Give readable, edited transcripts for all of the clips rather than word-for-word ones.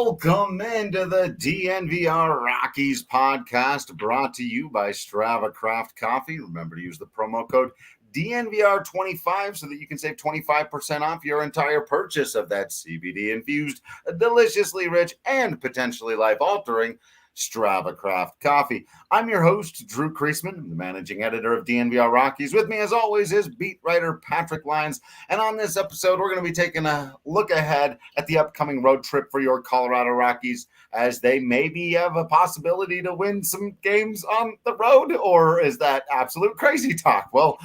Welcome into the DNVR Rockies podcast, brought to you by Strava Craft Coffee. Remember to use the promo code DNVR25 so that you can save 25% off your entire purchase of that CBD-infused, deliciously rich, and potentially life-altering Strava Craft Coffee. I'm your host, Drew Creasman, the managing editor of DNVR Rockies. With me, as always, is beat writer Patrick Lyons. And on this episode, we're going to be taking a look ahead at the upcoming road trip for your Colorado Rockies, as they maybe have a possibility to win some games on the road. Or is that absolute crazy talk? Well,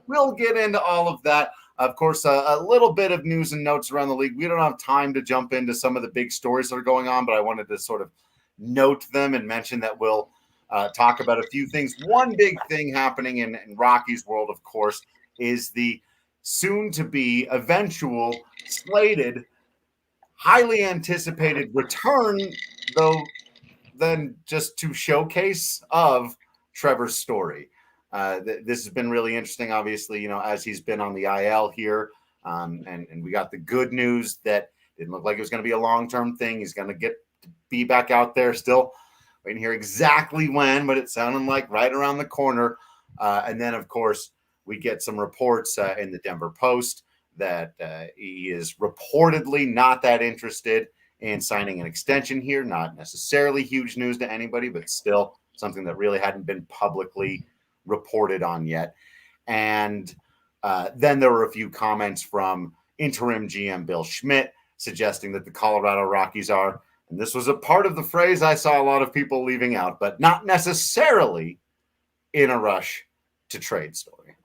we'll get into all of that. Of course, a little bit of news and notes around the league. We don't have time to jump into some of the big stories that are going on, but I wanted to sort of note them and mention that we'll talk about a few things. One big thing happening in Rockies world, of course, is the soon-to-be eventual slated, highly anticipated return, though then just to showcase, of Trevor Story. This has been really interesting, obviously, as he's been on the IL here, and we got the good news that it didn't look like it was going to be a long-term thing. He's going to be back out there, still waiting to hear exactly when, but it sounded like right around the corner. And then, of course, we get some reports in the Denver Post that he is reportedly not that interested in signing an extension here. Not necessarily huge news to anybody, but still something that really hadn't been publicly reported on yet. And then there were a few comments from interim GM Bill Schmidt suggesting that the Colorado Rockies are, and this was a part of the phrase I saw a lot of people leaving out, but not necessarily in a rush to trade Story.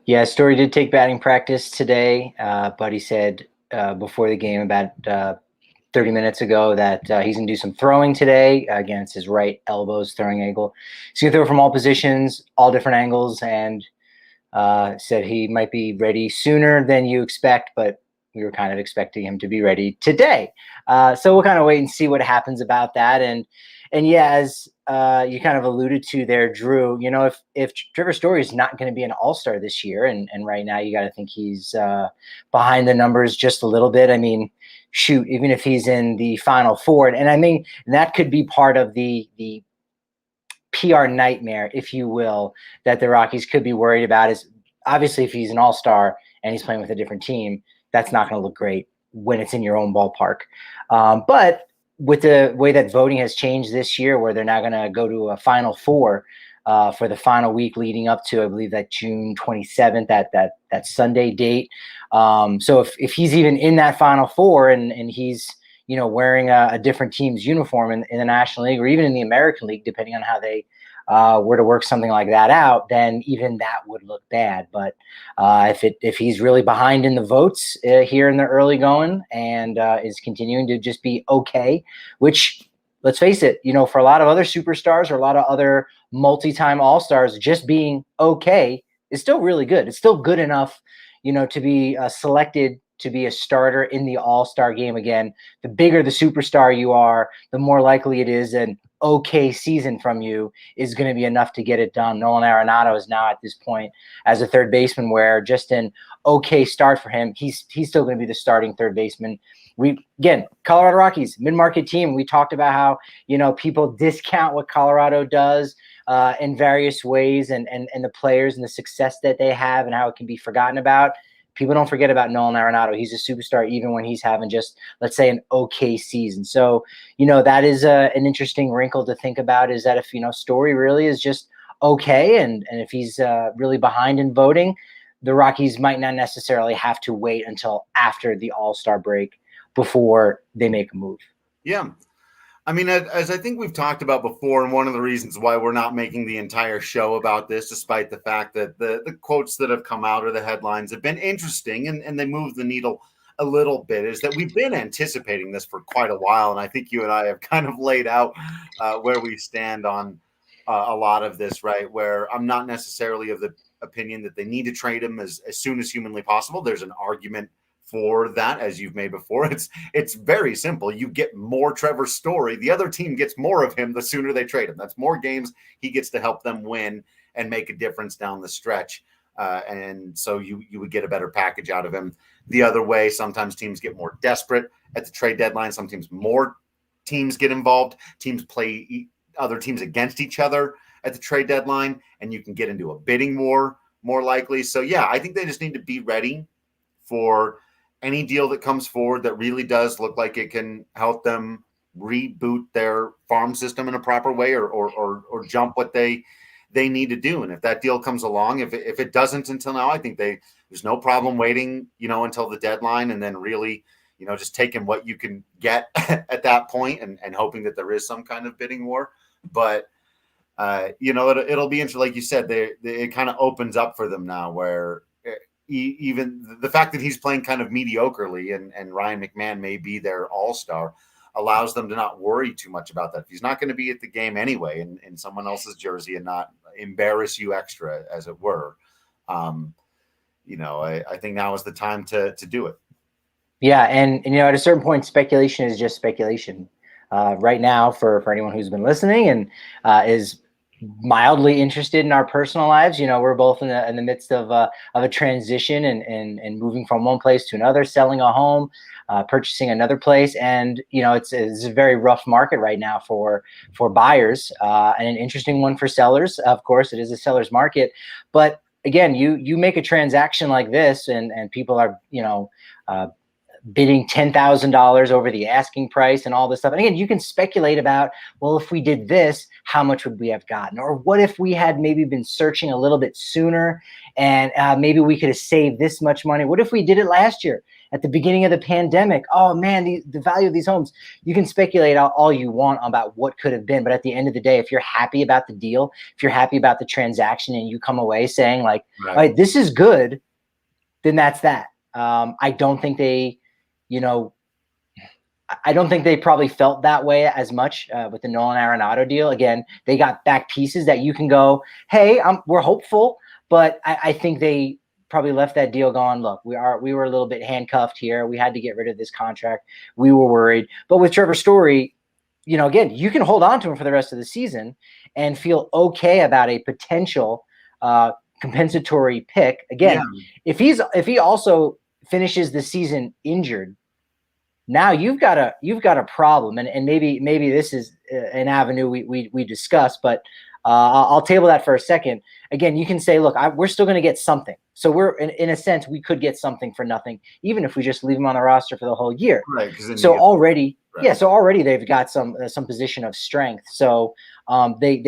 Yeah, Story did take batting practice today, but he said before the game about 30 minutes ago that he's going to do some throwing today against his right elbow's throwing angle. He's going to throw from all positions, all different angles, and said he might be ready sooner than you expect, but we were kind of expecting him to be ready today. So we'll kind of wait and see what happens about that. And yeah, as you kind of alluded to there, Drew, if Trevor Story is not going to be an all-star this year, and right now you got to think he's behind the numbers just a little bit. I mean, shoot, even if he's in the Final Four, and I mean, that could be part of the PR nightmare, if you will, that the Rockies could be worried about. Is obviously if he's an all-star and he's playing with a different team, that's not going to look great when it's in your own ballpark. But with the way that voting has changed this year, where they're now going to go to a Final Four for the final week leading up to, I believe, that June 27th, that Sunday date. So if he's even in that Final Four and he's wearing a different team's uniform in the National League or even in the American League, depending on how they were to work something like that out, then even that would look bad. But if he's really behind in the votes here in the early going and is continuing to just be okay, which, let's face it, for a lot of other superstars or a lot of other multi-time all-stars, just being okay is still really good. It's still good enough, to be selected to be a starter in the all-star game again. The bigger the superstar you are, the more likely it is an okay season from you is going to be enough to get it done. Nolan Arenado is now at this point as a third baseman where just an okay start for him, he's still going to be the starting third baseman. Colorado Rockies, mid-market team. We talked about how, people discount what Colorado does in various ways and the players and the success that they have and how it can be forgotten about. People don't forget about Nolan Arenado. He's a superstar even when he's having just, let's say, an okay season. So, that is an interesting wrinkle to think about, is that if, Story really is just okay and if he's really behind in voting, the Rockies might not necessarily have to wait until after the All-Star break before they make a move. Yeah. I mean, as I think we've talked about before, and one of the reasons why we're not making the entire show about this, despite the fact that the quotes that have come out or the headlines have been interesting and they move the needle a little bit, is that we've been anticipating this for quite a while. And I think you and I have kind of laid out where we stand on a lot of this, right? Where I'm not necessarily of the opinion that they need to trade him as soon as humanly possible. There's an argument for that, as you've made before. It's very simple. You get more Trevor Story, the other team gets more of him the sooner they trade him. That's more games he gets to help them win and make a difference down the stretch. And so you would get a better package out of him. The other way, sometimes teams get more desperate at the trade deadline. Sometimes more teams get involved. Teams play other teams against each other at the trade deadline, and you can get into a bidding war more likely. So, yeah, I think they just need to be ready for any deal that comes forward that really does look like it can help them reboot their farm system in a proper way or jump what they need to do. And if that deal comes along, if it doesn't until now, I think there's no problem waiting, until the deadline and then really, just taking what you can get at that point and hoping that there is some kind of bidding war. But, it'll be interesting. Like you said, it kind of opens up for them now where even the fact that he's playing kind of mediocrely and Ryan McMahon may be their all-star allows them to not worry too much about that. If he's not going to be at the game anyway in someone else's jersey and not embarrass you extra, as it were, I think now is the time to do it. Yeah, and at a certain point, speculation is just speculation. Right now, for anyone who's been listening and is mildly interested in our personal lives, we're both in the midst of a transition and moving from one place to another, selling a home, purchasing another place, and it's a very rough market right now for buyers, and an interesting one for sellers. Of course, it is a seller's market, but again, you make a transaction like this, and people are bidding $10,000 over the asking price and all this stuff. And again, you can speculate about, well, if we did this, how much would we have gotten? Or what if we had maybe been searching a little bit sooner and maybe we could have saved this much money? What if we did it last year at the beginning of the pandemic? Oh man, the value of these homes. You can speculate all you want about what could have been. But at the end of the day, if you're happy about the deal, if you're happy about the transaction and you come away saying like, right, all right, this is good, then that's that. I don't think I don't think they probably felt that way as much with the Nolan Arenado deal. Again, they got back pieces that you can go, hey, we're hopeful, but I think they probably left that deal going, look, we were a little bit handcuffed here. We had to get rid of this contract. We were worried. But with Trevor Story, again, you can hold on to him for the rest of the season and feel okay about a potential compensatory pick. Again, yeah, if he also finishes the season injured, now you've got a problem, and maybe this is an avenue we discuss, but I'll table that for a second. Again, you can say, look, we're still going to get something. So we're in a sense, we could get something for nothing, even if we just leave him on the roster for the whole year. Right. So already, right. Yeah. So already they've got some position of strength. So they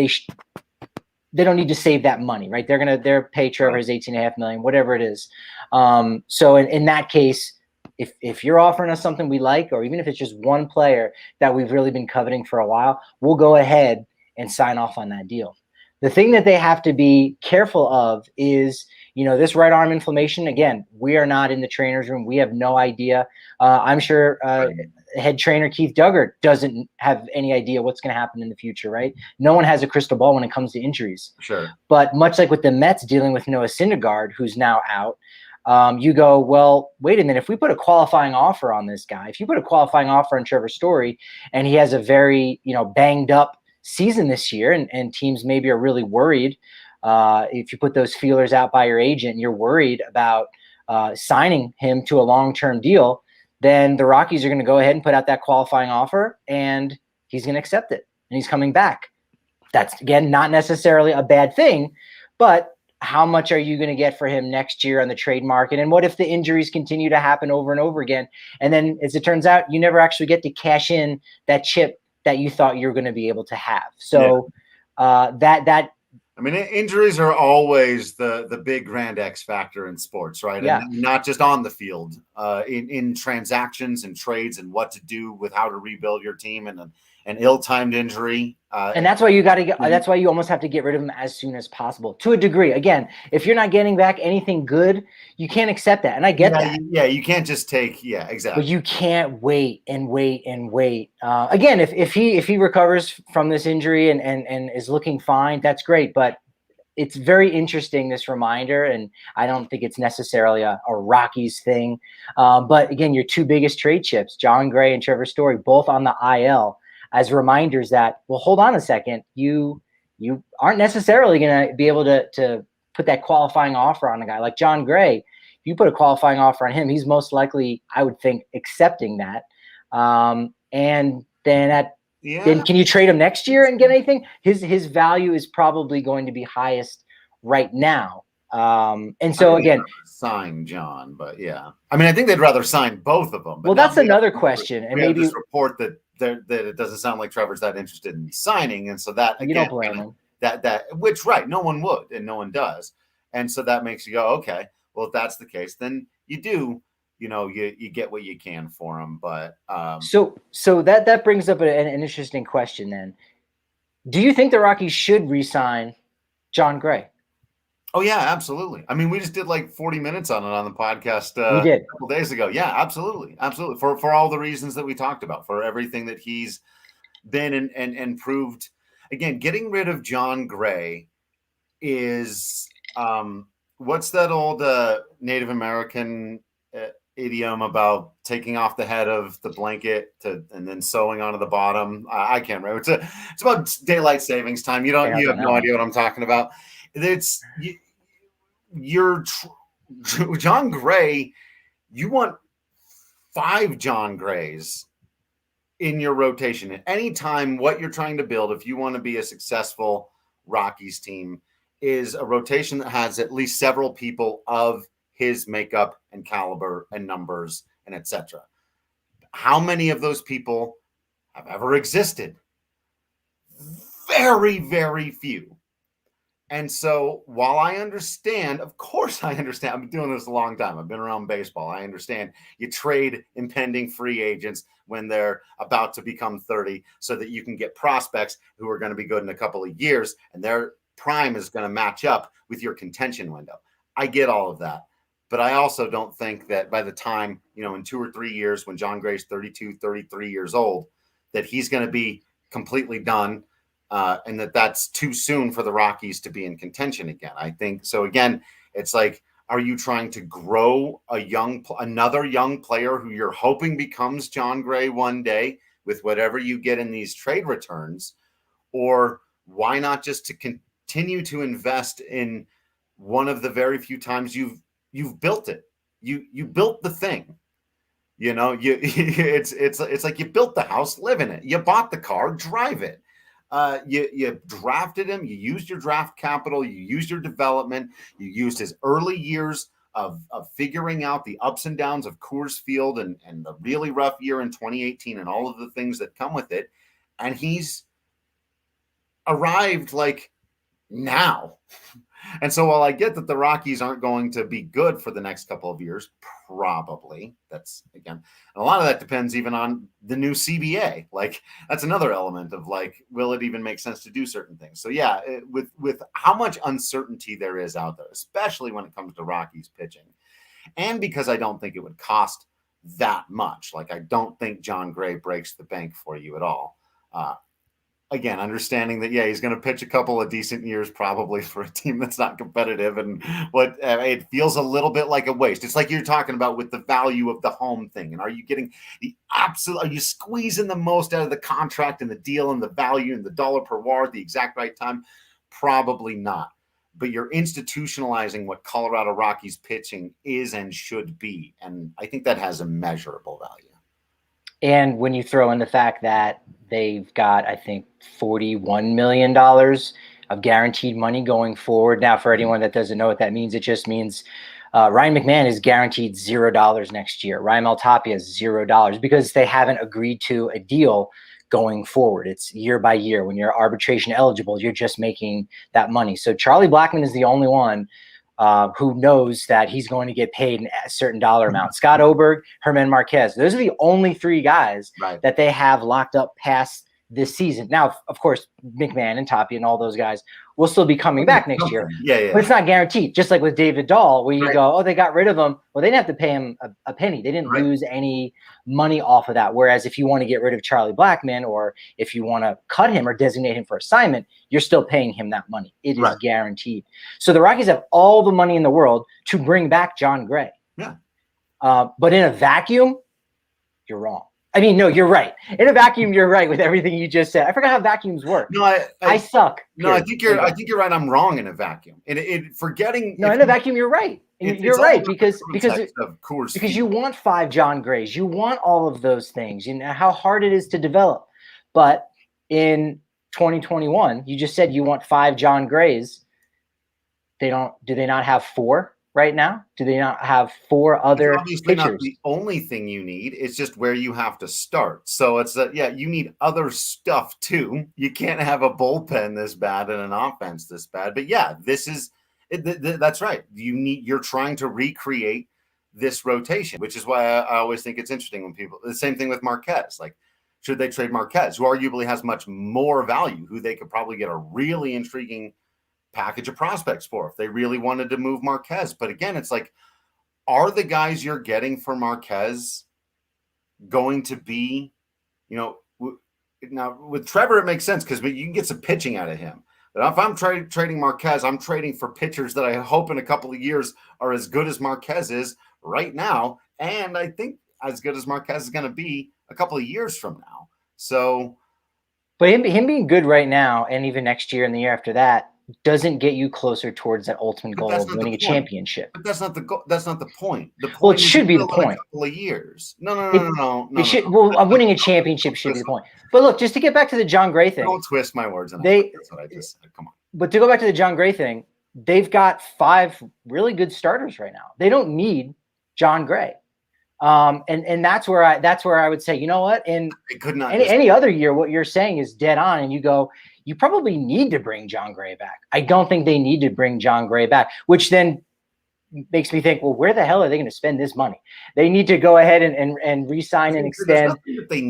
don't need to save that money, right? They're pay Trevor his $18.5 million, whatever it is. So in that case, if you're offering us something we like, or even if it's just one player that we've really been coveting for a while, we'll go ahead and sign off on that deal. The thing that they have to be careful of is, this right arm inflammation. Again, we are not in the trainer's room. We have no idea. I'm sure head trainer Keith Duggar doesn't have any idea what's going to happen in the future, right? No one has a crystal ball when it comes to injuries. Sure. But much like with the Mets dealing with Noah Syndergaard, who's now out, you go, well, wait a minute. If we put a qualifying offer on this guy, if you put a qualifying offer on Trevor Story, and he has a very, banged up season this year, and teams maybe are really worried, if you put those feelers out by your agent, and you're worried about signing him to a long-term deal, then the Rockies are going to go ahead and put out that qualifying offer, and he's going to accept it, and he's coming back. That's, again, not necessarily a bad thing, but how much are you going to get for him next year on the trade market? And what if the injuries continue to happen over and over again? And then, as it turns out, you never actually get to cash in that chip that you thought you were going to be able to have. So injuries are always the big grand X factor in sports, right? Yeah. And not just on the field, in transactions and trades and what to do with how to rebuild your team and an ill-timed injury. And that's why that's why you almost have to get rid of them as soon as possible, to a degree. Again, if you're not getting back anything good, you can't accept that. And I get that. Yeah, you can't just take, exactly. But you can't wait and wait and wait. Again, if he recovers from this injury and is looking fine, that's great. But it's very interesting, this reminder, and I don't think it's necessarily a Rockies thing. But again, your two biggest trade chips, Jon Gray and Trevor Story, both on the IL, as reminders that, well, hold on a second, you aren't necessarily going to be able to put that qualifying offer on a guy like Jon Gray. If you put a qualifying offer on him, he's most likely, I would think, accepting that. And then then can you trade him next year and get anything? His value is probably going to be highest right now. And so again, sign John, but yeah, I mean, I think they'd rather sign both of them. But well, that's another question. And maybe this report that it doesn't sound like Trevor's that interested in signing, and so that again, you don't blame him. Which right, no one would, and no one does, and so that makes you go, okay, well, if that's the case, then you do. You get what you can for him, but so that brings up an interesting question. Then, do you think the Rockies should re-sign Jon Gray? Oh yeah, absolutely. I mean, we just did like 40 minutes on it on the podcast we did. a couple days ago. Yeah, absolutely, for all the reasons that we talked about, for everything that he's been and proved. Again, getting rid of Jon Gray is what's that old Native American idiom about taking off the head of the blanket and then sewing onto the bottom? I can't remember. It's about daylight savings time. You have no idea what I'm talking about. It's you're Jon Gray. You want 5 Jon Grays in your rotation at any time. What you're trying to build, if you want to be a successful Rockies team, is a rotation that has at least several people of his makeup and caliber and numbers and etc. How many of those people have ever existed? Very, very few. And so while I understand, of course I understand, I've been doing this a long time. I've been around baseball. I understand you trade impending free agents when they're about to become 30 so that you can get prospects who are going to be good in a couple of years and their prime is going to match up with your contention window. I get all of that. But I also don't think that by the time, in 2 or 3 years, when Jon Gray's 32, 33 years old, that he's going to be completely done and that's too soon for the Rockies to be in contention again. I think so. Again, it's like, are you trying to grow another young player who you're hoping becomes Jon Gray one day with whatever you get in these trade returns? Or why not just to continue to invest in one of the very few times you've built it. You built the thing. It's like you built the house, live in it. You bought the car, drive it. You drafted him. You used your draft capital. You used your development. You used his early years of figuring out the ups and downs of Coors Field and the really rough year in 2018 and all of the things that come with it. And he's arrived like now. And so while I get that the Rockies aren't going to be good for the next couple of years, probably, that's again, a lot of that depends even on the new CBA. Like that's another element of like, will it even make sense to do certain things? So yeah, with how much uncertainty there is out there, especially when it comes to Rockies pitching, and because I don't think it would cost that much. Like I don't think Jon Gray breaks the bank for you at all. Again, understanding that, he's going to pitch a couple of decent years probably for a team that's not competitive, and it feels a little bit like a waste. It's like you're talking about with the value of the home thing. And are you getting are you squeezing the most out of the contract and the deal and the value and the dollar per war at the exact right time? Probably not. But you're institutionalizing what Colorado Rockies pitching is and should be. And I think that has immeasurable value. And when you throw in the fact that they've got, I think, $41 million of guaranteed money going forward. Now, for anyone that doesn't know what that means, it just means Ryan McMahon is guaranteed $0 next year. Ryan Maltapia is $0 because they haven't agreed to a deal going forward. It's year by year. When you're arbitration eligible, you're just making that money. So Charlie Blackmon is the only one who knows that he's going to get paid a certain dollar amount. Scott Oberg, Herman Marquez. Those are the only 3 guys that they have locked up past this season. Now, of course, McMahon and Tapia and all those guys will still be coming back next year. Yeah. But it's not guaranteed. Just like with David Dahl, where you go, oh, they got rid of him. Well, they didn't have to pay him a penny. They didn't lose any money off of that. Whereas if you want to get rid of Charlie Blackmon, or if you want to cut him or designate him for assignment, you're still paying him that money. It is guaranteed. So the Rockies have all the money in the world to bring back Jon Gray. Yeah. But in a vacuum, you're wrong. I mean, no, you're right. In a vacuum, you're right with everything you just said. I forgot how vacuums work. No, I suck. No, I think you're right. I'm wrong in a vacuum. Forgetting. No, in a vacuum, you're right. You're right because of Coors Field. you want 5 Jon Grays, you want all of those things. You know how hard it is to develop. But in 2021, you just said you want 5 Jon Grays. Do they not have 4 right now? Do they not have 4 other obviously pitchers? Not the only thing you need. It's just where you have to start. So it's you need other stuff too. You can't have a bullpen this bad and an offense this bad. But yeah, this is that's right. You're trying to recreate this rotation, which is why I always think it's interesting when people. The same thing with Marquez. Like, should they trade Marquez, who arguably has much more value, who they could probably get a really intriguing package of prospects for if they really wanted to move Marquez. But again, it's like, are the guys you're getting for Marquez going to be, now with Trevor, it makes sense because you can get some pitching out of him. But if I'm trading Marquez, I'm trading for pitchers that I hope in a couple of years are as good as Marquez is right now. And I think as good as Marquez is going to be a couple of years from now. So, but him being good right now and even next year and the year after that doesn't get you closer towards that ultimate goal of winning a championship. But that's not the goal. That's not the point. The point well, it should be the point. A couple of years. No. It should. Well, winning a championship should be the point. But look, just to get back to the Jon Gray thing. Don't twist my words. That's what I just said. Come on. But to go back to the Jon Gray thing, they've got 5 really good starters right now. They don't need Jon Gray. And that's where I would say, you know what? And any other year, what you're saying is dead on. And you go, you probably need to bring Jon Gray back. I don't think they need to bring Jon Gray back, which then makes me think, well, where the hell are they going to spend this money? They need to go ahead and re-sign and extend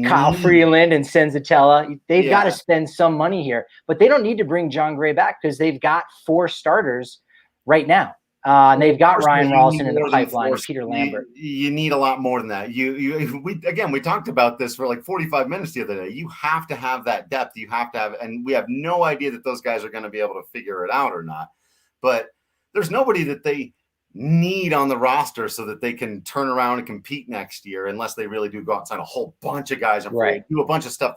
Kyle Freeland and Senzatella. They've got to spend some money here, but they don't need to bring Jon Gray back because they've got 4 starters right now. And they've got Ryan Rawlston in the pipeline, Peter Lambert. You need a lot more than that. We talked about this for like 45 minutes the other day. You have to have that depth. You have to have, and we have no idea that those guys are going to be able to figure it out or not. But there's nobody that they need on the roster so that they can turn around and compete next year, unless they really do go out and sign a whole bunch of guys and do a bunch of stuff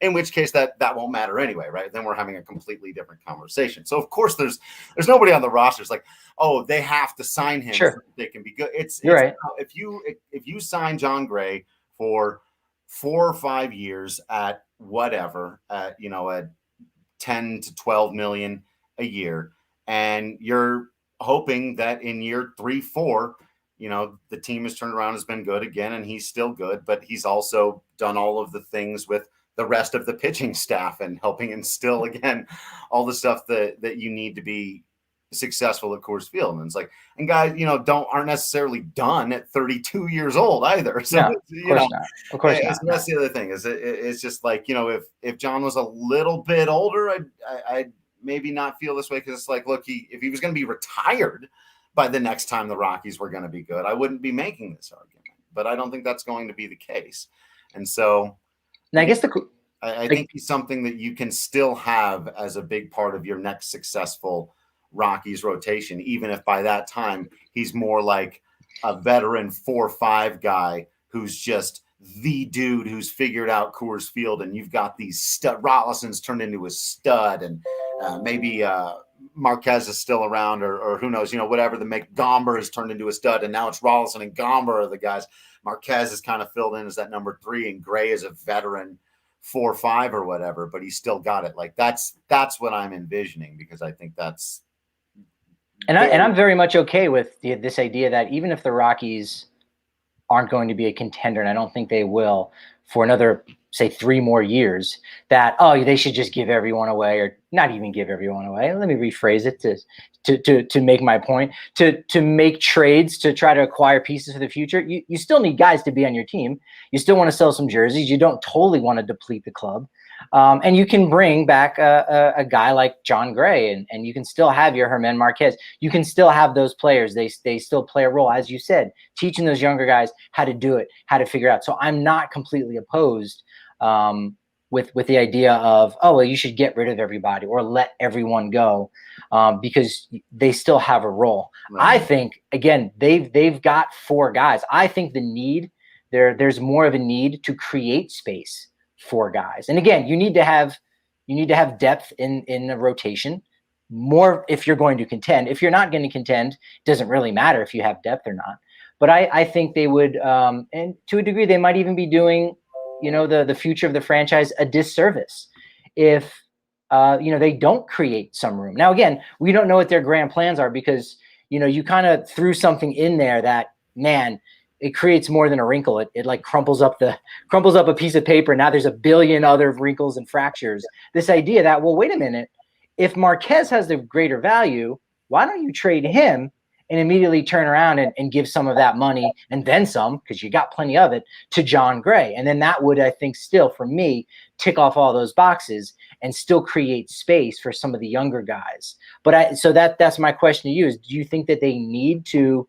in which case that won't matter anyway, right? Then we're having a completely different conversation. So of course there's nobody on the roster. It's like, oh, they have to sign him so they can be good. It's right. If you sign Jon Gray for 4 or 5 years at whatever, at 10 to 12 million a year, and you're hoping that in year 3, 4, the team has turned around, has been good again, and he's still good, but he's also done all of the things with the rest of the pitching staff and helping instill again all the stuff that you need to be successful at Coors Field. And it's like, and guys, aren't necessarily done at 32 years old either. So of course not. That's the other thing. It's just like, if Jon was a little bit older, I'd maybe not feel this way, because it's like, look, if he was going to be retired by the next time the Rockies were going to be good, I wouldn't be making this argument. But I don't think that's going to be the case. And so, and I guess I think he's something that you can still have as a big part of your next successful Rockies rotation, even if by that time he's more like a veteran 4-5 guy who's just the dude who's figured out Coors Field, and you've got these stud. Rollison's turned into a stud, and maybe Marquez is still around, or who knows, whatever. The Gomber has turned into a stud, and now it's Rollison and Gomber are the guys. Marquez is kind of filled in as that number 3, and Gray is a veteran 4-5 or whatever, but he's still got it. Like that's what I'm envisioning, because I think that's. And I'm very much okay with this idea that even if the Rockies aren't going to be a contender, and I don't think they will for another, say, 3 more years, that, they should just give everyone away, or not even give everyone away. Let me rephrase it to make my point, to make trades, to try to acquire pieces for the future. You still need guys to be on your team. You still want to sell some jerseys. You don't totally want to deplete the club. And you can bring back a guy like Jon Gray, and you can still have your Germán Marquez. You can still have those players. They still play a role, as you said, teaching those younger guys how to do it, how to figure it out. So I'm not completely opposed with the idea of, you should get rid of everybody or let everyone go, because they still have a role. Right. I think, again, they've got 4 guys. I think the need there's more of a need to create space for guys. And again, you need to have depth in the rotation more if you're going to contend. If you're not going to contend, it doesn't really matter if you have depth or not. But I think they would, and to a degree, they might even be doing, the future of the franchise a disservice if, they don't create some room. Now, again, we don't know what their grand plans are because, you kind of threw something in there that, man, it creates more than a wrinkle. It like crumples up a piece of paper. Now there's a billion other wrinkles and fractures. This idea that, well, wait a minute, if Marquez has the greater value, why don't you trade him and immediately turn around and give some of that money and then some, because you got plenty of it, to Jon Gray. And then that would, I think, still, for me, tick off all those boxes and still create space for some of the younger guys. But so that's my question to you is, do you think that they need to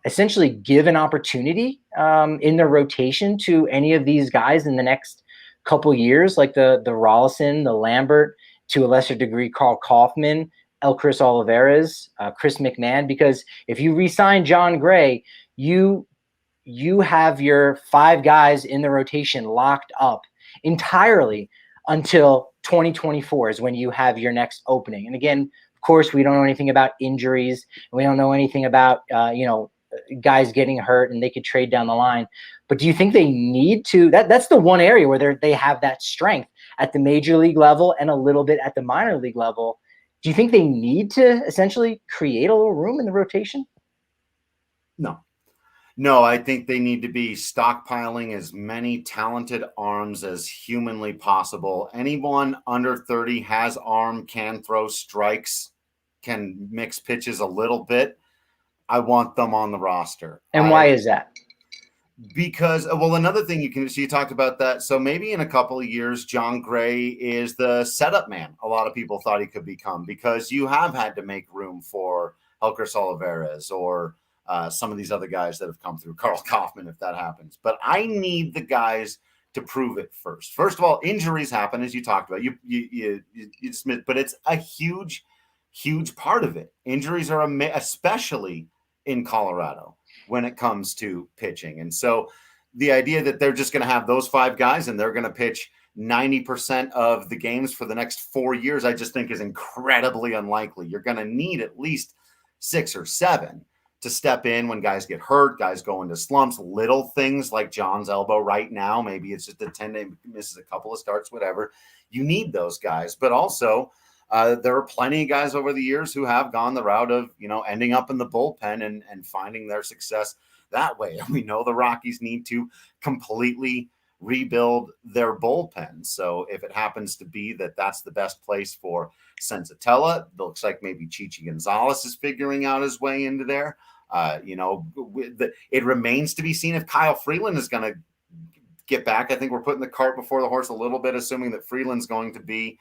essentially give an opportunity in their rotation to any of these guys in the next couple years, like the Rollison, the Lambert, to a lesser degree, Carl Kaufman, Elkris Olivares, Chris McMahon? Because if you re-sign Jon Gray, you have your 5 guys in the rotation locked up entirely until 2024 is when you have your next opening. And again, of course, we don't know anything about injuries. We don't know anything about, guys getting hurt and they could trade down the line. But do you think they need to? That's the one area where they have that strength at the major league level and a little bit at the minor league level. Do you think they need to essentially create a little room in the rotation? No, I think they need to be stockpiling as many talented arms as humanly possible. Anyone under 30 has arm, can throw strikes, can mix pitches a little bit. I want them on the roster. And why is that? Because, well, another thing you talked about that. So maybe in a couple of years, Jon Gray is the setup man. A lot of people thought he could become, because you have had to make room for Elkris Olivares or some of these other guys that have come through, Carl Kaufman, if that happens. But I need the guys to prove it first. First of all, injuries happen, as you talked about. You dismiss, but it's a huge part of it. Injuries are especially in Colorado when it comes to pitching. And so the idea that they're just going to have those 5 guys and they're going to pitch 90% of the games for the next 4 years, I just think is incredibly unlikely. You're going to need at least 6 or 7 to step in when guys get hurt, guys go into slumps, little things like John's elbow right now. Maybe it's just a tendon, misses a couple of starts, whatever. You need those guys. But also, there are plenty of guys over the years who have gone the route of, ending up in the bullpen and finding their success that way. And we know the Rockies need to completely rebuild their bullpen. So if it happens to be that that's the best place for Senzatella, it looks like maybe Chichi Gonzalez is figuring out his way into there. It remains to be seen if Kyle Freeland is going to get back. I think we're putting the cart before the horse a little bit, assuming that Freeland's going to be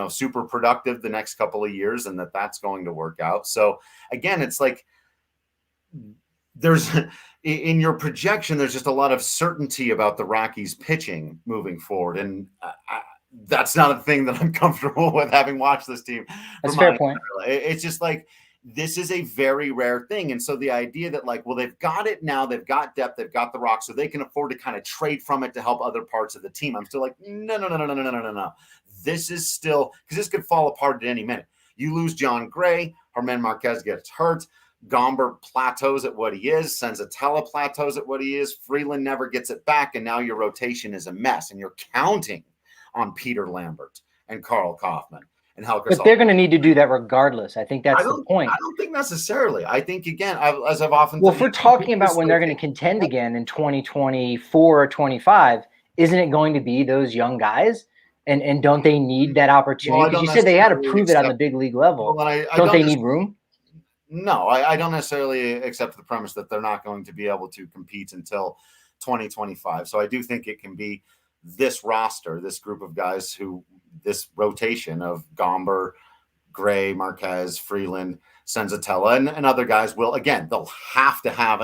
super productive the next couple of years and that's going to work out. So again, it's like there's in your projection, there's just a lot of certainty about the Rockies pitching moving forward. And that's not a thing that I'm comfortable with, having watched this team. That's a fair point. It's just like, this is a very rare thing. And so the idea that they've got it now, they've got depth, they've got the rock, so they can afford to kind of trade from it to help other parts of the team. I'm still like, no. This is still, because this could fall apart at any minute. You lose Jon Gray, Germán Marquez gets hurt, Gomber plateaus at what he is, Senzatella plateaus at what he is, Freeland never gets it back, and now your rotation is a mess, and you're counting on Peter Lambert and Carl Kaufman and Helkris. But they're going to need to do that regardless. I think that's the point. I don't think necessarily. I think, again, as I've often if we're talking about when they're going to contend again in 2024 or 25, isn't it going to be those young guys? And don't they need that opportunity? Because you said they had to prove it on the big league level. Well, don't they need room? No, I don't necessarily accept the premise that they're not going to be able to compete until 2025. So I do think it can be this roster, this group of guys this rotation of Gomber, Gray, Marquez, Freeland, Senzatella, and other guys they'll have to have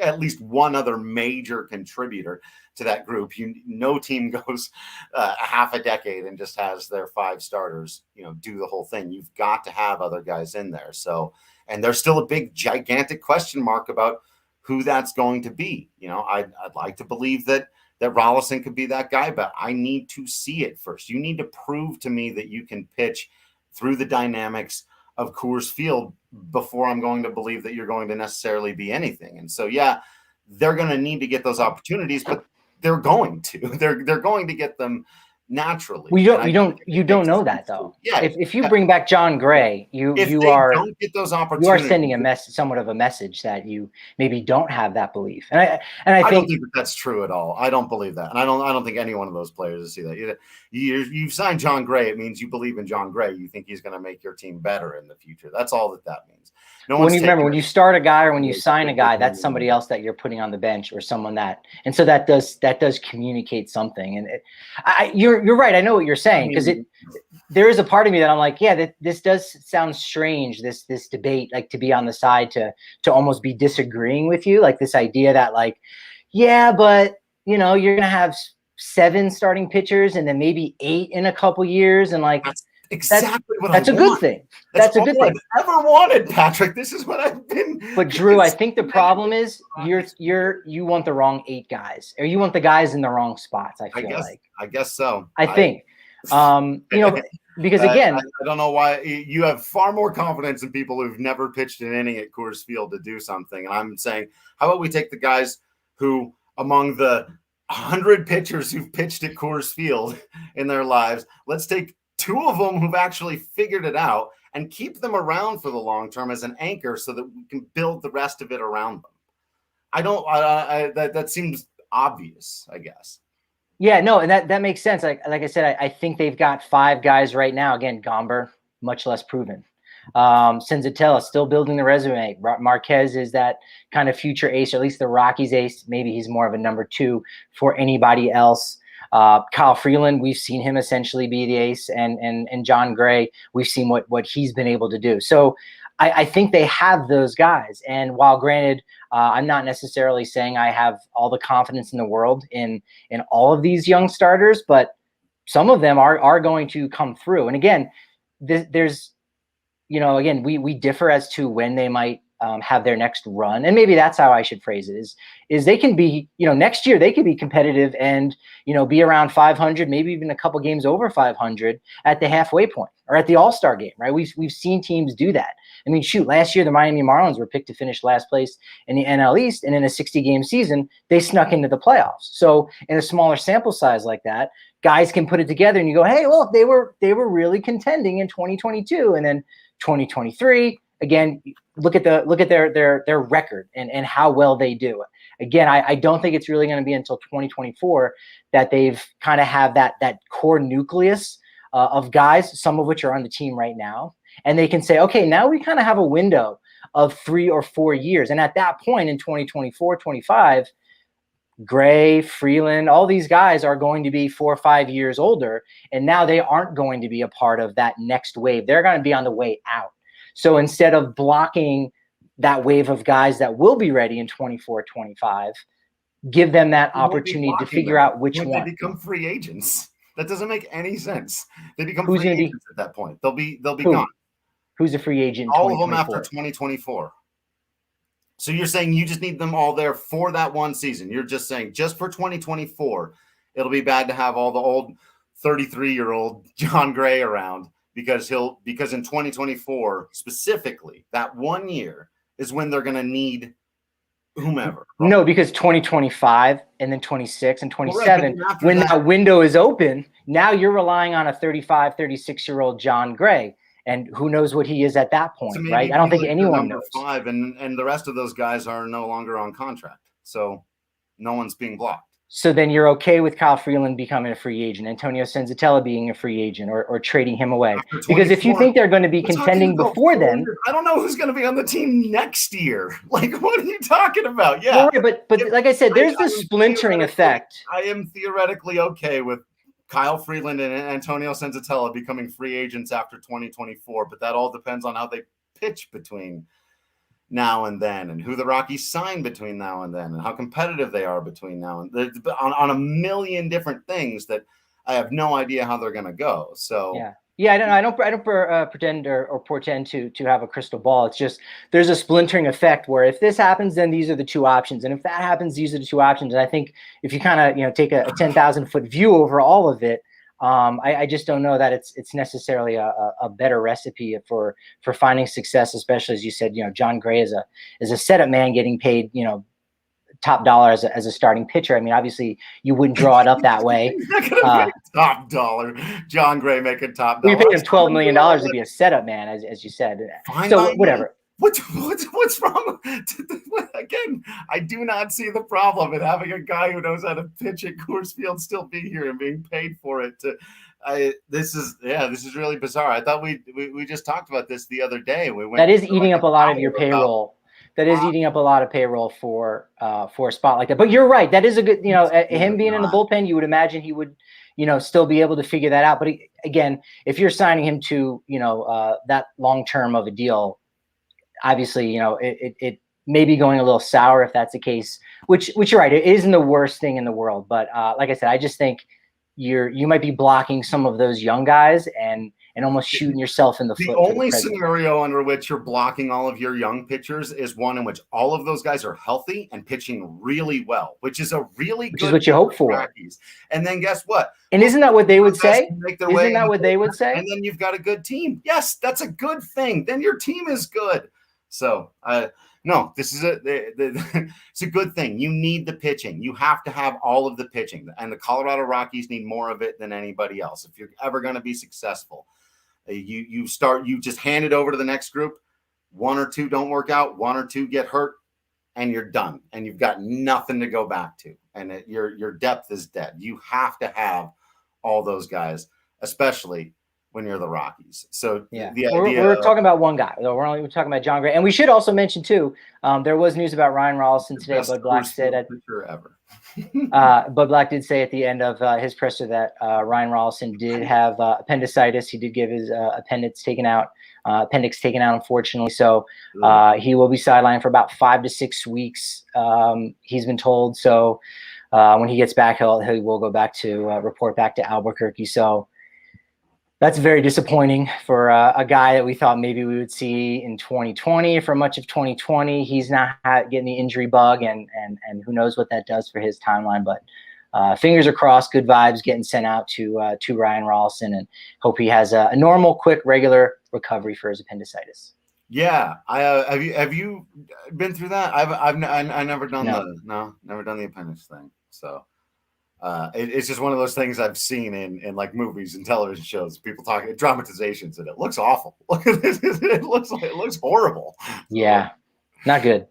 at least one other major contributor to that group. No team goes a half a decade and just has their 5 starters, do the whole thing. You've got to have other guys in there. So, and there's still a big, gigantic question mark about who that's going to be. I'd like to believe that Rollison could be that guy, but I need to see it first. You need to prove to me that you can pitch through the dynamics of Coors Field before I'm going to believe that you're going to necessarily be anything. And so, yeah, they're going to need to get those opportunities, but they're going to. They're going to get them naturally. You don't know that though. Yeah. If you bring back Jon Gray, don't get those opportunities, you are sending somewhat of a message that you maybe don't have that belief. And I don't think that's true at all. I don't believe that, and I don't think any one of those players see that. You've signed Jon Gray. It means you believe in Jon Gray. You think he's going to make your team better in the future. That's all that means. When you start a guy or when you sign a guy, that's somebody else that you're putting on the bench or someone and so that does communicate something. And you're right. I know what you're saying, because there is a part of me that I'm like, yeah, this does sound strange. This debate, like, to be on the side to almost be disagreeing with you, like this idea that, like, yeah, but you're gonna have 7 starting pitchers and then maybe 8 in a couple years, and like. That's a good thing. That's a good thing. I've ever wanted, Patrick. This is what I've been. But Drew, I think the problem is you want the wrong 8 guys, or you want the guys in the wrong spots. I guess so. I think, because again, I don't know why you have far more confidence in people who've never pitched an inning at Coors Field to do something. And I'm saying, how about we take the guys who, among the 100 pitchers who've pitched at Coors Field in their lives, let's take 2 of them who've actually figured it out and keep them around for the long term as an anchor so that we can build the rest of it around them. That seems obvious, I guess. Yeah, no, and that makes sense. Like I said, I think they've got 5 guys right now. Again, Gomber, much less proven. Senzatella still building the resume. Marquez is that kind of future ace, or at least the Rockies ace. Maybe he's more of a number 2 for anybody else. Kyle Freeland, we've seen him essentially be the ace, and Jon Gray, we've seen what he's been able to do. So I think they have those guys. And while granted, I'm not necessarily saying I have all the confidence in the world in all of these young starters, but some of them are going to come through. And again, there's, again, we differ as to when they might have their next run. And maybe that's how I should phrase it, is they can be, next year they could be competitive and, be around 500, maybe even a couple games over 500 at the halfway point or at the All-Star game, right? We've seen teams do that. I mean, shoot, last year the Miami Marlins were picked to finish last place in the NL East, and in a 60-game season, they snuck into the playoffs. So in a smaller sample size like that, guys can put it together and you go, hey, well, they were really contending in 2022, and then 2023, again, look at their record and how well they do. Again, I don't think it's really going to be until 2024 that they've kind of have that core nucleus of guys, some of which are on the team right now. And they can say, okay, now we kind of have a window of 3 or 4 years. And at that point in 2024, 25, Gray, Freeland, all these guys are going to be 4 or 5 years older. And now they aren't going to be a part of that next wave. They're going to be on the way out. So instead of blocking that wave of guys that will be ready in 24, 25, give them that opportunity to figure out which one. They become free agents. That doesn't make any sense. They become free agents at that point. They'll be gone. Who's a free agent? All of them after 2024. So you're saying you just need them all there for that one season. You're just saying just for 2024, it'll be bad to have all the old 33-year-old Jon Gray around because in 2024 specifically, that 1 year is when they're going to need whomever. Right? No, because 2025 and then 26 and 27, when that window is open, now you're relying on a 35, 36-year-old Jon Gray. And who knows what he is at that point, so right? I don't think anyone knows. 5 and the rest of those guys are no longer on contract. So no one's being blocked. So then you're okay with Kyle Freeland becoming a free agent, Antonio Senzatella being a free agent, or trading him away? Because if you think they're going to be contending before then. I don't know who's going to be on the team next year. Like, what are you talking about? Yeah. But like I said, there's this splintering effect. I am theoretically okay with Kyle Freeland and Antonio Senzatella becoming free agents after 2024, but that all depends on how they pitch between now and then, and who the Rockies sign between now and then, and how competitive they are between now and then, on a million different things that I have no idea how they're going to go. So yeah. Yeah, I don't pretend or portend to have a crystal ball. It's just there's a splintering effect where if this happens, then these are the two options, and if that happens, these are the two options. And I think if you kind of take a 10,000-foot view over all of it, I just don't know that it's necessarily a better recipe for finding success, especially as you said, Jon Gray is a setup man getting paid top dollar as a starting pitcher. I mean, obviously you wouldn't draw it up that way. Not gonna pay top dollar. Jon Gray making top dollar. We paid him $12 million to be a setup man, as you said. Fine, so whatever. What's wrong? Again, I do not see the problem in having a guy who knows how to pitch at Coors Field still be here and being paid for it. This is really bizarre. I thought we just talked about this the other day. That is eating up a lot of your payroll. That is eating up a lot of payroll for a spot like that. But you're right. That is a good, him being in the bullpen, you would imagine he would, still be able to figure that out. But again, if you're signing him to, that long term of a deal, obviously, it may be going a little sour if that's the case. Which you're right. It isn't the worst thing in the world. But like I said, I just think you might be blocking some of those young guys and almost shooting yourself in the foot. The only scenario under which you're blocking all of your young pitchers is one in which all of those guys are healthy and pitching really well, which is a really good. Which is what you hope for. Rockies. And then guess what? And isn't that what they would say? Isn't that what they would say? And then you've got a good team. Yes, that's a good thing. Then your team is good. So, no, this is it's a good thing. You need the pitching. You have to have all of the pitching, and the Colorado Rockies need more of it than anybody else. If you're ever going to be successful, you just hand it over to the next group. One or two don't work out. One or two get hurt, and you're done. And you've got nothing to go back to. And your depth is dead. You have to have all those guys, especially when you're the Rockies. So yeah, we're talking about one guy. We're talking about Jon Gray, and we should also mention too. There was news about Ryan Rollison today. Bud Black said Bud Black did say at the end of his presser that Ryan Rollison did have appendicitis. He did give his appendix taken out, unfortunately. So he will be sidelined for about 5 to 6 weeks. He's been told. So when he gets back, he will go back to report back to Albuquerque. So that's very disappointing for a guy that we thought maybe we would see in 2020 for much of 2020. He's not getting the injury bug, and who knows what that does for his timeline. But fingers are crossed, good vibes getting sent out to Ryan Rollison, and hope he has a normal, quick, regular recovery for his appendicitis. Yeah, have you been through that? I've never done never done the appendix thing. So. It's just one of those things I've seen in like movies and television shows. People talking dramatizations, and it looks awful. Look at this; it looks horrible. Yeah, not good.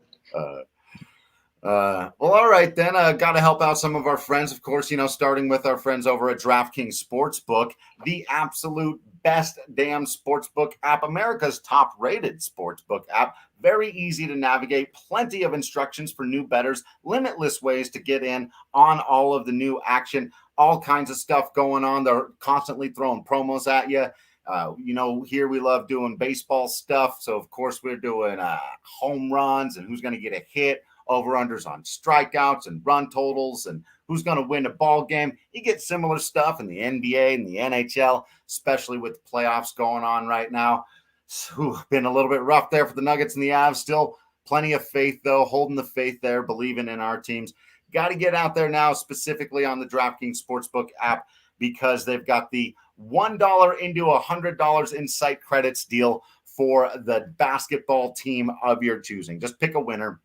Well, all right then. Got to help out some of our friends, of course. Starting with our friends over at DraftKings Sportsbook, the absolute best damn sportsbook app, America's top-rated sportsbook app. Very easy to navigate, plenty of instructions for new bettors, limitless ways to get in on all of the new action, all kinds of stuff going on. They're constantly throwing promos at you. Here we love doing baseball stuff. So, of course, we're doing home runs and who's going to get a hit, over-unders on strikeouts and run totals, and who's going to win a ball game. You get similar stuff in the NBA and the NHL, especially with the playoffs going on right now. Been a little bit rough there for the Nuggets and the Avs. Still plenty of faith, though, holding the faith there, believing in our teams. Got to get out there now, specifically on the DraftKings Sportsbook app, because they've got the $1 into $100 in site credits deal for the basketball team of your choosing. Just pick a winner,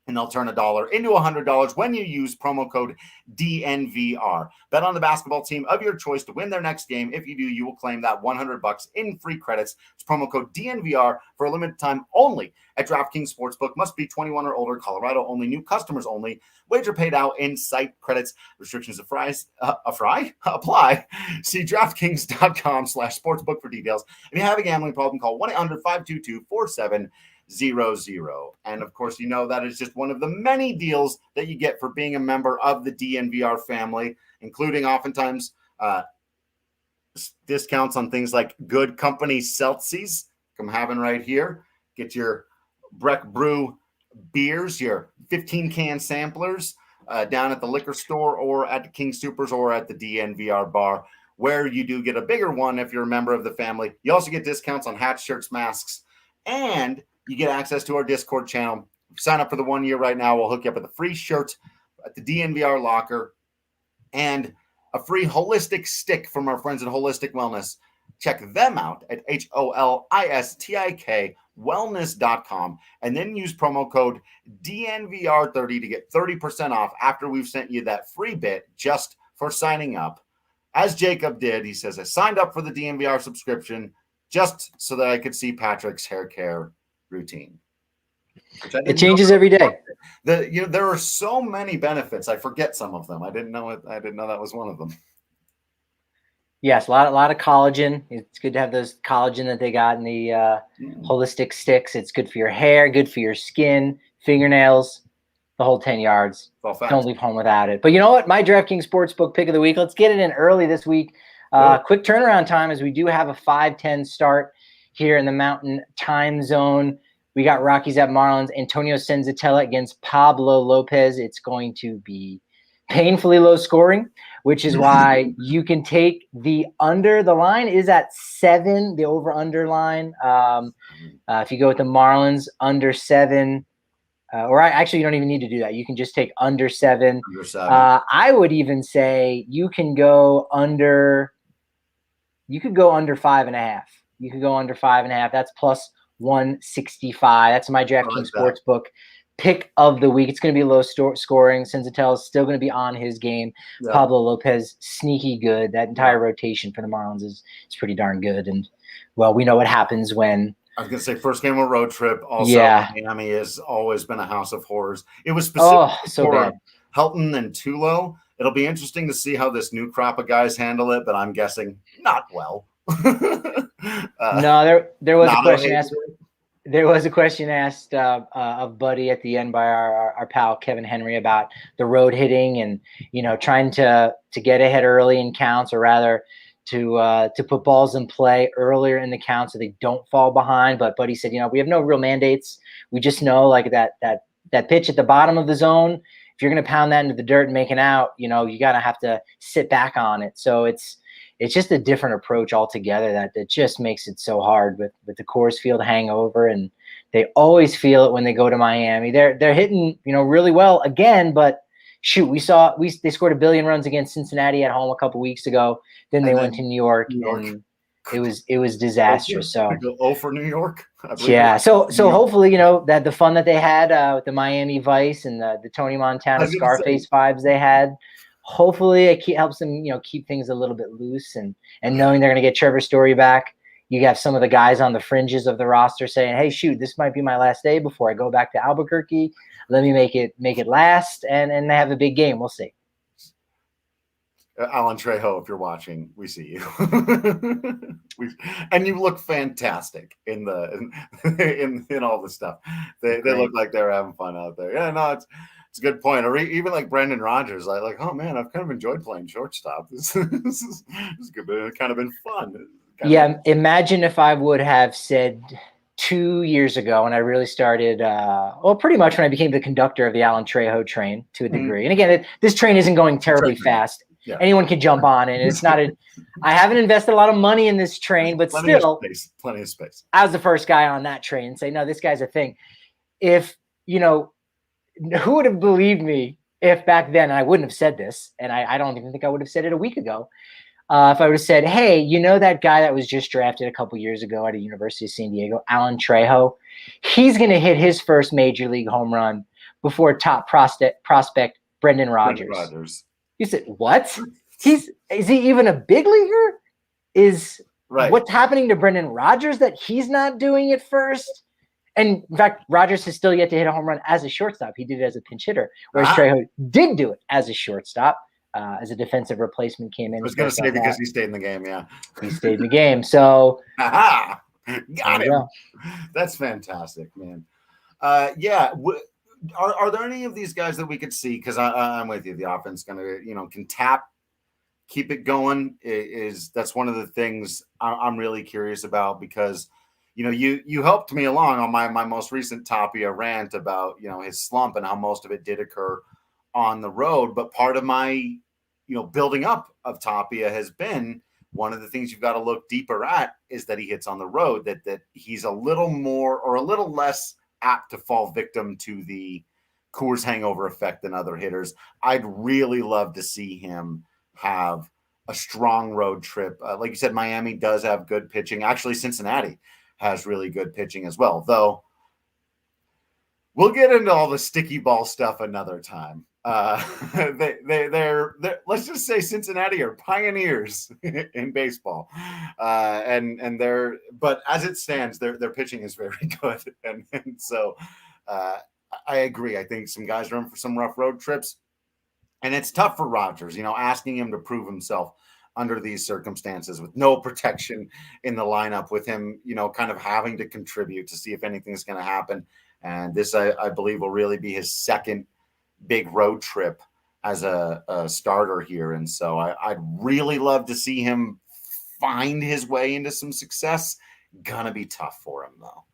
and they'll turn $1 into $100 when you use promo code DNVR. Bet on the basketball team of your choice to win their next game. If you do, you will claim that $100 in free credits. It's promo code DNVR for a limited time only at DraftKings Sportsbook. Must be 21 or older. Colorado only. New customers only. Wager paid out in site credits. Restrictions apply. See DraftKings.com/sportsbook for details. If you have a gambling problem, call 1-800-522-4700. And of course, that is just one of the many deals that you get for being a member of the DNVR family, including oftentimes discounts on things like Good Company Seltzies. I'm having right here. Get your Breck Brew beers, your 15-can samplers down at the liquor store or at the King Supers or at the DNVR bar. where you do get a bigger one if you're a member of the family. You also get discounts on hats, shirts, masks, and you get access to our Discord channel. Sign up for the 1 year right now. We'll hook you up with a free shirt at the DNVR Locker and a free holistic stick from our friends at Holistic Wellness. Check them out at HOLISTIK wellness.com and then use promo code DNVR30 to get 30% off after we've sent you that free bit just for signing up. As Jacob did, he says, I signed up for the DNVR subscription just so that I could see Patrick's hair care routine. It changes every day. There are so many benefits. I forget some of them. I didn't know that was one of them. Yes, a lot of collagen. It's good to have those collagen that they got in the holistic sticks. It's good for your hair, good for your skin, fingernails, the whole 10 yards. Don't leave home without it. But you know what? My DraftKings Sportsbook pick of the week. Let's get it in early this week. Quick turnaround time as we do have a 5:10 start here in the Mountain Time Zone. We got Rockies at Marlins. Antonio Senzatella against Pablo Lopez. It's going to be painfully low scoring, which is why you can take the under. The line is at 7, the over-under line. If you go with the Marlins, under 7. Actually, you don't even need to do that. You can just take under 7. Under 7. I would even say you can go under. You could go under 5.5. You could go under 5.5. That's plus 165. That's my DraftKings Sportsbook pick of the week. It's going to be low scoring. Senzatella is still going to be on his game. Yeah. Pablo Lopez, sneaky good. That entire rotation for the Marlins is pretty darn good. And well, we know what happens when. I was going to say first game of road trip. Also, Miami has always been a house of horrors. It was specific so for bad. Helton and Tulo. It'll be interesting to see how this new crop of guys handle it, but I'm guessing not well. No, there was a question asked. There was a question asked of Buddy at the end by our pal Kevin Henry about the road hitting and trying to get ahead early in counts, or rather to put balls in play earlier in the count so they don't fall behind. But Buddy said, we have no real mandates. We just know like that pitch at the bottom of the zone. If you're going to pound that into the dirt and make it out, you gotta have to sit back on it. So it's just a different approach altogether that just makes it so hard with the Coors Field hangover. And they always feel it when they go to Miami. They're hitting, really well again, but shoot, they scored 1 billion runs against Cincinnati at home a couple weeks ago. Then they went to New York. And it was disastrous. So 0 for New York. Yeah. So hopefully, that the fun that they had with the Miami Vice and the Tony Montana Scarface vibes they had, hopefully it helps them, keep things a little bit loose and knowing they're going to get Trevor Story back. You have some of the guys on the fringes of the roster saying, hey, shoot, this might be my last day before I go back to Albuquerque. Let me make it last. And they have a big game. We'll see. Alan Trejo, if you're watching, we see you. And you look fantastic in all the stuff. They look like they're having fun out there. Yeah, no, it's a good point. Or even like Brendan Rodgers, oh man, I've kind of enjoyed playing shortstop. This is good, but it's kind of been fun. Imagine if I would have said 2 years ago when I really started, pretty much when I became the conductor of the Alan Trejo train to a degree. And again, this train isn't going terribly fast. Yeah. Anyone can jump on it. It's not I haven't invested a lot of money in this train, but plenty of space. I was the first guy on that train and say, no, this guy's a thing. If, who would have believed me if back then, and I wouldn't have said this, and I don't even think I would have said it a week ago, if I would have said, hey, that guy that was just drafted a couple years ago at the University of San Diego, Alan Trejo, he's going to hit his first major league home run before top prospect Brendan Rodgers. You said, what? Is he even a big leaguer? What's happening to Brendan Rodgers that he's not doing it first? And in fact, Rodgers has still yet to hit a home run as a shortstop. He did it as a pinch hitter, whereas Trejo did do it as a shortstop, as a defensive replacement came in. I was going to say because he stayed in the game, yeah. He stayed in the game, so. Got him. That's fantastic, man. Are there any of these guys that we could see? Because I'm with you. The offense going to, can tap, keep it going. That's one of the things I'm really curious about because, you helped me along on my most recent Tapia rant about, his slump and how most of it did occur on the road. But part of my, building up of Tapia has been, one of the things you've got to look deeper at is that he hits on the road, that he's a little more or a little less apt to fall victim to the Coors hangover effect than other hitters. I'd really love to see him have a strong road trip. Like you said, Miami does have good pitching. Actually, Cincinnati has really good pitching as well, though. We'll get into all the sticky ball stuff another time. They're let's just say Cincinnati are pioneers in baseball, but as it stands, their pitching is very good, and so I agree. I think some guys are in for some rough road trips, and it's tough for Rogers. Asking him to prove himself under these circumstances with no protection in the lineup, with him, kind of having to contribute to see if anything's going to happen. And this, I believe, will really be his second big road trip as a starter here. And so I'd really love to see him find his way into some success. Gonna be tough for him, though.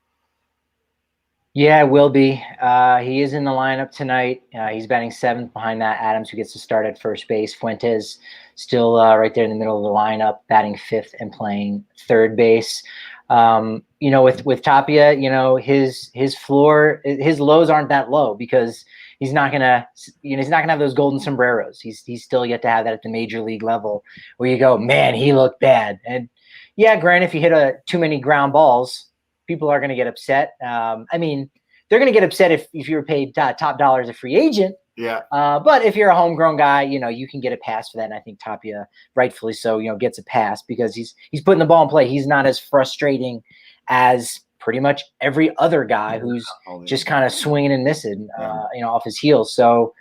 Yeah, it will be. He is in the lineup tonight. He's batting seventh behind Matt Adams, who gets to start at first base. Fuentes still right there in the middle of the lineup, batting fifth and playing third base. With Tapia, his floor, his lows aren't that low because he's not gonna have those golden sombreros. He's still yet to have that at the major league level where you go, man, he looked bad. And yeah, granted, if you hit too many ground balls, people are going to get upset. They're going to get upset if you were paid top dollar as a free agent. Yeah. But if you're a homegrown guy, you can get a pass for that. And I think Tapia, rightfully so, gets a pass because he's putting the ball in play. He's not as frustrating as pretty much every other guy who's just kind of swinging and missing, off his heels. So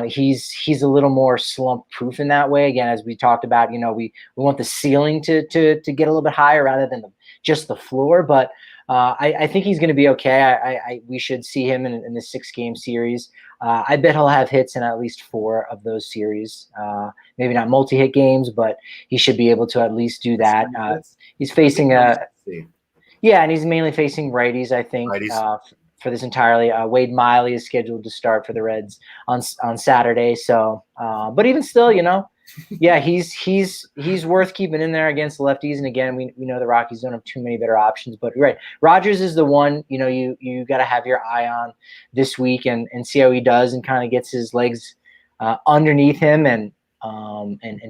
he's a little more slump proof in that way. Again, as we talked about, we want the ceiling to get a little bit higher rather than just the floor. But I think he's going to be okay. We should see him in the 6-game series. I bet he'll have hits in at least 4 of those series. Maybe not multi-hit games, but he should be able to at least do that. He's facing and he's mainly facing righties, I think, for this entirely. Wade Miley is scheduled to start for the Reds on Saturday. So, but even still, yeah, he's worth keeping in there against lefties. And again, we know the Rockies don't have too many better options, but right, Rogers is the one, you got to have your eye on this week and see how he does and kind of gets his legs underneath him and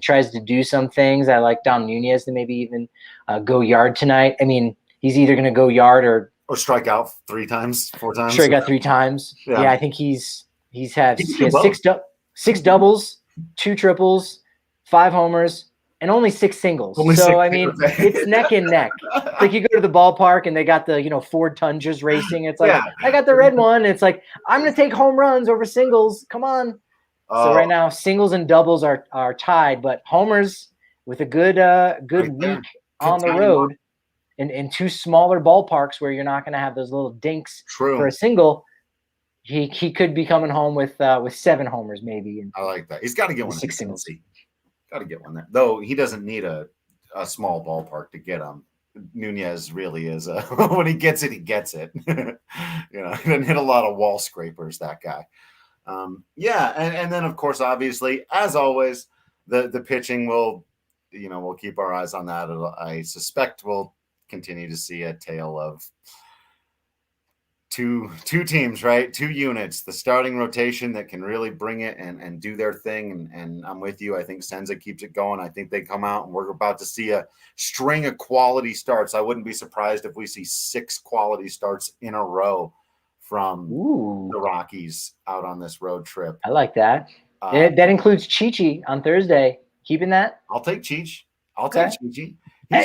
tries to do some things. I like Dom Nunez to maybe even go yard tonight. He's either going to go yard or strike out 3 times, 4 times. Strike out 3 times. Yeah, I think he has 6 doubles, 2 triples, 5 homers, and only 6 singles. It's neck and neck. It's like you go to the ballpark and they got the Ford Tundras racing. It's like I got the red one. It's like I'm going to take home runs over singles. Come on. So right now singles and doubles are tied, but homers with a good week on the road. In 2 smaller ballparks where you're not going to have those little dinks for a single, he could be coming home with 7 homers maybe. I like that. He's got to get one. 6 singles. Got to get one there. Though he doesn't need a small ballpark to get him. Nunez really is when he gets it, he gets it. He doesn't hit a lot of wall scrapers, that guy. And then of course, obviously, as always, the pitching will, we'll keep our eyes on that. I suspect we'll continue to see a tale of two teams, right? 2 units, the starting rotation that can really bring it and do their thing. And I'm with you. I think Senza keeps it going. I think they come out and we're about to see a string of quality starts. I wouldn't be surprised if we see 6 quality starts in a row from the Rockies out on this road trip. I like that. That includes Chichi on Thursday. Keeping that? I'll take Cheech. Take Chichi.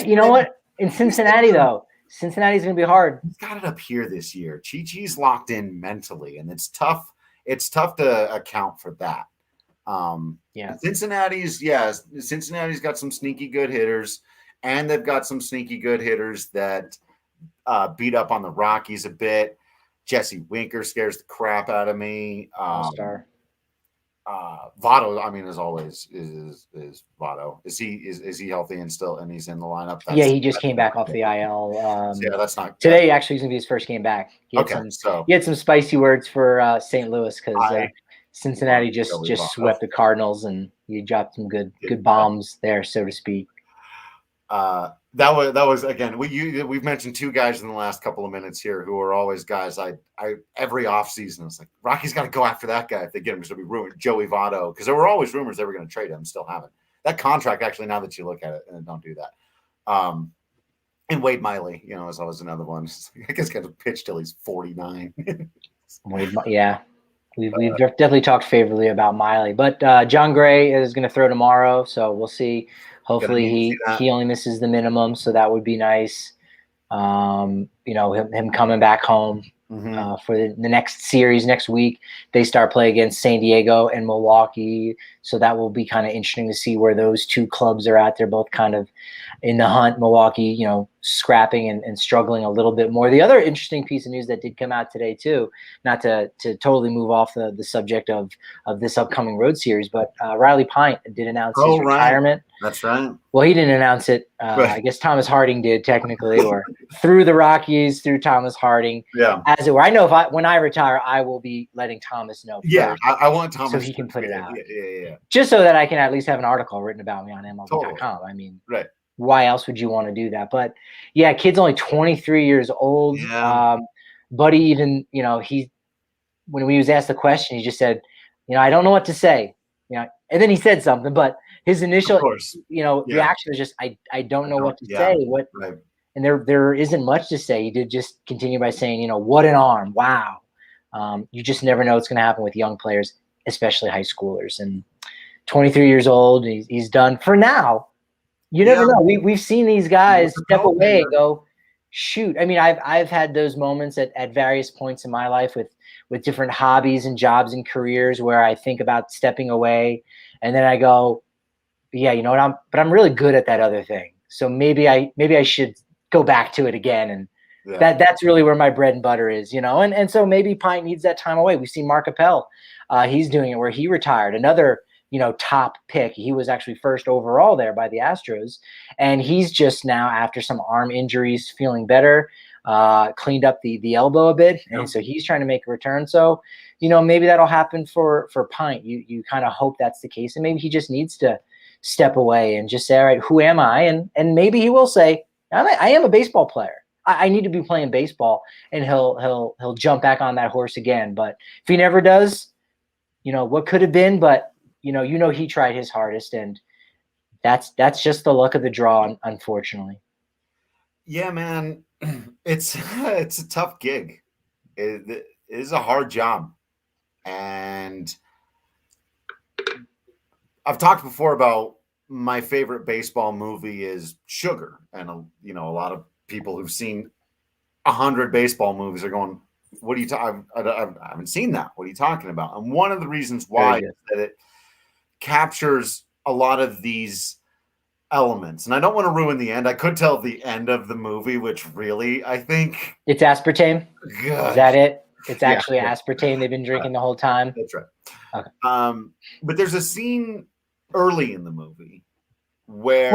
You know what? In Cincinnati, though, Cincinnati's going to be hard. He's got it up here this year. Chi-Chi's locked in mentally, and it's tough. It's tough to account for that. Cincinnati's got some sneaky good hitters, and they've got some sneaky good hitters that beat up on the Rockies a bit. Jesse Winker scares the crap out of me. All-star. Votto, as always, is Votto. Is he healthy and he's in the lineup? He just came back off the IL. That's not today. Actually, is going to be his first game back. He had some spicy words for St. Louis because Cincinnati just swept the Cardinals, and you dropped some good bombs there, so to speak. That was again. We've mentioned two guys in the last couple of minutes here who are always guys. I every offseason it's like Rockies got to go after that guy if they get him. It's going to be ruined. Joey Votto, because there were always rumors they were going to trade him. Still haven't. That contract actually, now that you look at it, and don't do that. And Wade Miley, is always another one. I guess got to pitch till he's 49. Yeah. We've definitely talked favorably about Miley, but Jon Gray is going to throw tomorrow, so we'll see. Hopefully he only misses the minimum, so that would be nice. Him coming back home for the next series next week. They start play against San Diego and Milwaukee, so that will be kind of interesting to see where those two clubs are at. They're both kind of in the hunt. Milwaukee, scrapping and struggling a little bit more. The other interesting piece of news that did come out today too, not to totally move off the subject of this upcoming road series, but Riley Pint did announce his retirement. That's right. Well, he didn't announce it. I guess Thomas Harding did technically, or through the Rockies, through Thomas Harding. Yeah. As it were. I know when I retire, I will be letting Thomas know. Yeah, I want Thomas so he can put it out. Yeah. Just so that I can at least have an article written about me on MLB.com. Totally. I mean, right. Why else would you want to do that? But yeah, kid's only 23 years old. Yeah. Buddy, even when he was asked the question, he just said, I don't know what to say. And then he said something, but his initial, reaction was just, I don't know what to say. What? Right. And there isn't much to say. He did just continue by saying, what an arm! Wow. You just never know what's going to happen with young players, especially high schoolers. And 23 years old, he's done for now. You never know. We've seen these guys step away and go, shoot. I mean, I've had those moments at various points in my life with different hobbies and jobs and careers where I think about stepping away, and then I go, yeah, you know what? I'm really good at that other thing. So maybe I should go back to it again. And that's really where my bread and butter is, And so maybe Pint needs that time away. We've seen Mark Appel. He's doing it where he retired. Another top pick. He was actually first overall there by the Astros. And he's just now, after some arm injuries, feeling better, cleaned up the elbow a bit. And so he's trying to make a return. So, maybe that'll happen for Pint. You kind of hope that's the case. And maybe he just needs to step away and just say, all right, who am I? And maybe he will say, I am a baseball player. I need to be playing baseball. And he'll jump back on that horse again. But if he never does, what could have been, but he tried his hardest, and that's just the luck of the draw, unfortunately. Yeah, man, it's a tough gig. It is a hard job, and I've talked before about my favorite baseball movie is Sugar, and a lot of people who've seen 100 baseball movies are going, "What are you talking? I haven't seen that. What are you talking about?" And one of the reasons why is that it captures a lot of these elements, and I don't want to ruin the end. I could tell the end of the movie, which really, I think it's aspartame. Gosh. Is that it? It's actually aspartame they've been drinking the whole time. That's right. Okay. But there's a scene early in the movie where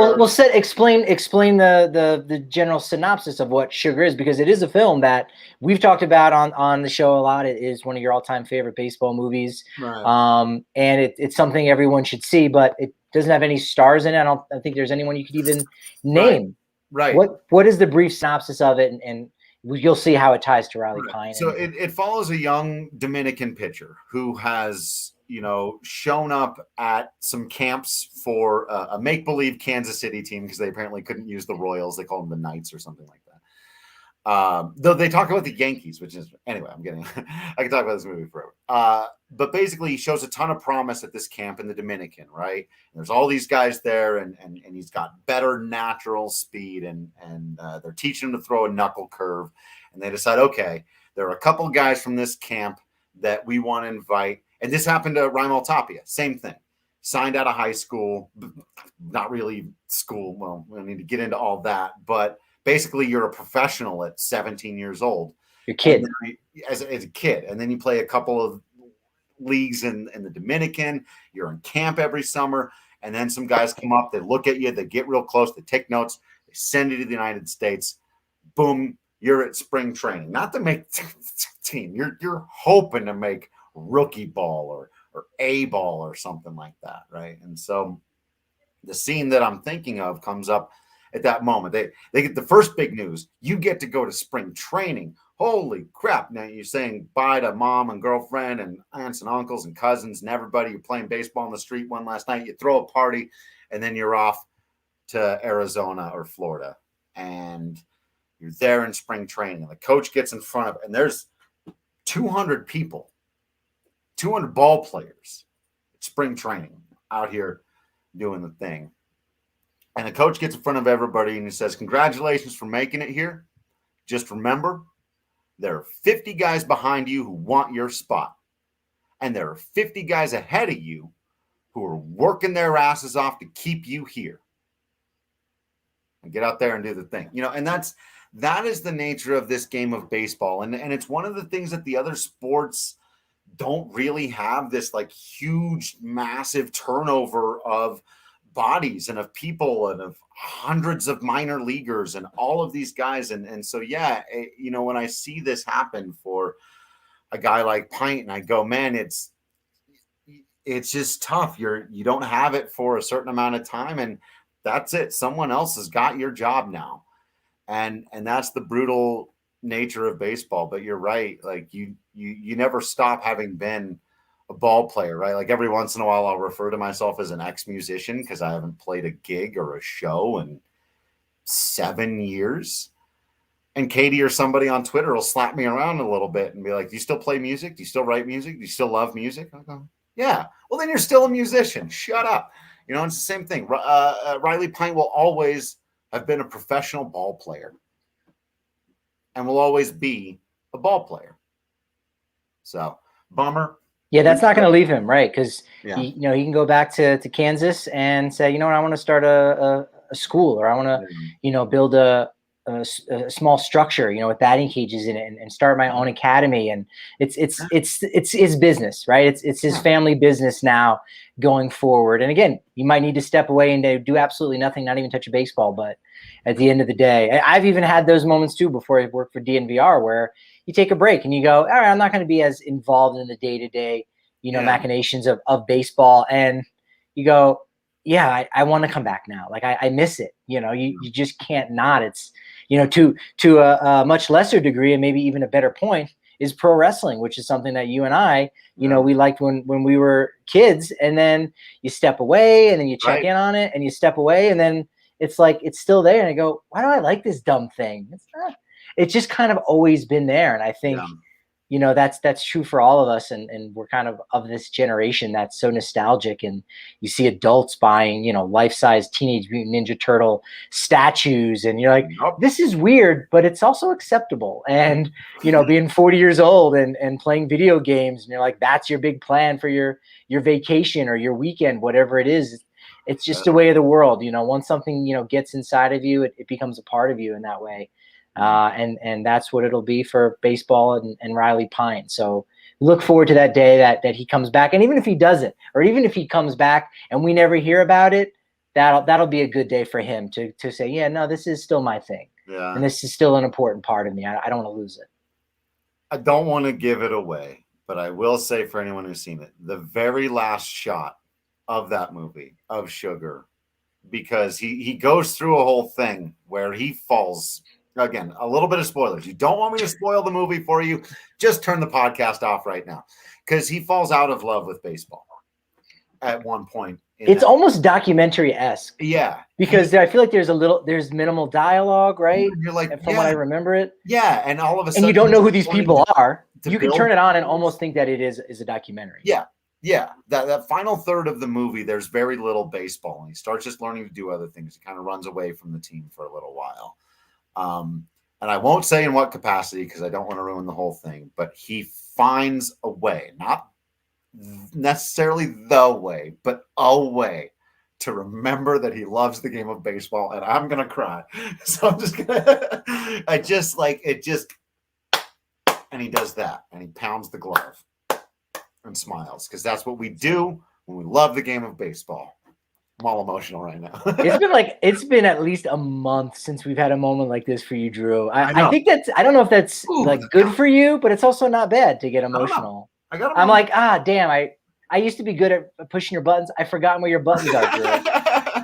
explain the general synopsis of what Sugar is, because it is a film that we've talked about on the show a lot. It is one of your all-time favorite baseball movies, right. And it's something everyone should see, but it doesn't have any stars in it. I think there's anyone you could even name. Right. What is the brief synopsis of it, and you'll see how it ties to Riley Pint. So it follows a young Dominican pitcher who has shown up at some camps for a make-believe Kansas City team, because they apparently couldn't use the Royals. They call them the Knights or something like that. Though they talk about the Yankees, which is, anyway, I can talk about this movie forever. But basically, he shows a ton of promise at this camp in the Dominican, right? And there's all these guys there, and he's got better natural speed, and they're teaching him to throw a knuckle curve. And they decide, okay, there are a couple guys from this camp that we want to invite. And this happened to Raimel Tapia. Same thing. Signed out of high school, not really school. Well, we don't need to get into all that. But basically, you're a professional at 17 years old. You're a kid. As a kid. And then you play a couple of leagues in the Dominican. You're in camp every summer. And then some guys come up. They look at you. They get real close. They take notes. They send you to the United States. Boom. You're at spring training. Not to make team. You're hoping to make rookie ball or A ball or something like that, right? And so the scene that I'm thinking of comes up at that moment. They get the first big news. You get to go to spring training. Holy crap. Now you're saying bye to mom and girlfriend and aunts and uncles and cousins and everybody. You're playing baseball on the street one last night. You throw a party, and then you're off to Arizona or Florida. And you're there in spring training. And the coach gets in front of it, and there's 200 people, 200 ball players at spring training out here doing the thing. And the coach gets in front of everybody and he says, congratulations for making it here. Just remember, there are 50 guys behind you who want your spot. And there are 50 guys ahead of you who are working their asses off to keep you here. And get out there and do the thing. You know, and that is the nature of this game of baseball. And it's one of the things that the other sports don't really have, this like huge, massive turnover of bodies and of people and of hundreds of minor leaguers and all of these guys. And so, yeah, you know, when I see this happen for a guy like Pint, and I go, man, it's just tough. You don't have it for a certain amount of time, and that's it. Someone else has got your job now. And that's the brutal nature of baseball. But you're right. Like you never stop having been a ball player, right? Like every once in a while I'll refer to myself as an ex-musician because I haven't played a gig or a show in 7 years. And Katie or somebody on Twitter will slap me around a little bit and be like, do you still play music? Do you still write music? Do you still love music? I go, yeah. Well, then you're still a musician. Shut up. You know, it's the same thing. Riley Pint will always have been a professional ball player and will always be a ball player. So, bummer. Yeah, that's not going to leave him, right? Because Yeah. he can go back to Kansas and say, you know what, I want to start a school, or I want to, build a small structure, with batting cages in it, and start my own academy. And it's his business, right? It's his family business now going forward. And again, you might need to step away and do absolutely nothing, not even touch a baseball. But at the end of the day, I've even had those moments too before I worked for DNVR where you take a break and you go, all right, I'm not going to be as involved in the day-to-day, machinations of baseball. And you go, yeah, I want to come back now. Like I miss it. You just can't not. It's, to a much lesser degree, and maybe even a better point, is pro wrestling, which is something that you and I, we liked when we were kids. And then you step away and then you check in on it and you step away and then it's like, it's still there. And I go, why do I like this dumb thing? It's just kind of always been there. And I think, that's true for all of us. And we're kind of this generation that's so nostalgic. And you see adults buying, life-size Teenage Mutant Ninja Turtle statues. And you're like, this is weird, but it's also acceptable. And, being 40 years old and playing video games, and you're like, that's your big plan for your vacation or your weekend, whatever it is. It's just a way of the world. Once something, gets inside of you, it becomes a part of you in that way. And that's what it'll be for baseball and Riley Pint. So look forward to that day that he comes back. And even if he doesn't, or even if he comes back and we never hear about it, that'll be a good day for him to say, yeah, no, this is still my thing. Yeah. And this is still an important part of me. I don't want to lose it. I don't want to give it away, but I will say for anyone who's seen it, the very last shot of that movie of Sugar, because he goes through a whole thing where he falls. Again, a little bit of spoilers. You don't want me to spoil the movie for you, just turn the podcast off right now, because he falls out of love with baseball at one point. It's almost documentary-esque. Yeah. Because I feel like there's minimal dialogue, right? You're like, from what I remember it. Yeah, and all of a sudden. And you don't know who these people are. You can turn it on and almost think that it is a documentary. Yeah. Yeah, that final third of the movie, there's very little baseball, and he starts just learning to do other things. He kind of runs away from the team for a little while. And I won't say in what capacity because I don't want to ruin the whole thing, but he finds a way, not necessarily the way, but a way to remember that he loves the game of baseball. And I'm going to cry. So I'm just going to, and he does that and he pounds the glove and smiles because that's what we do when we love the game of baseball. I'm all emotional right now. It's been at least a month since we've had a moment like this for you, Drew. I think I don't know if that's good for you, but it's also not bad to get emotional. I'm like, damn, I used to be good at pushing your buttons. I forgot where your buttons are, Drew.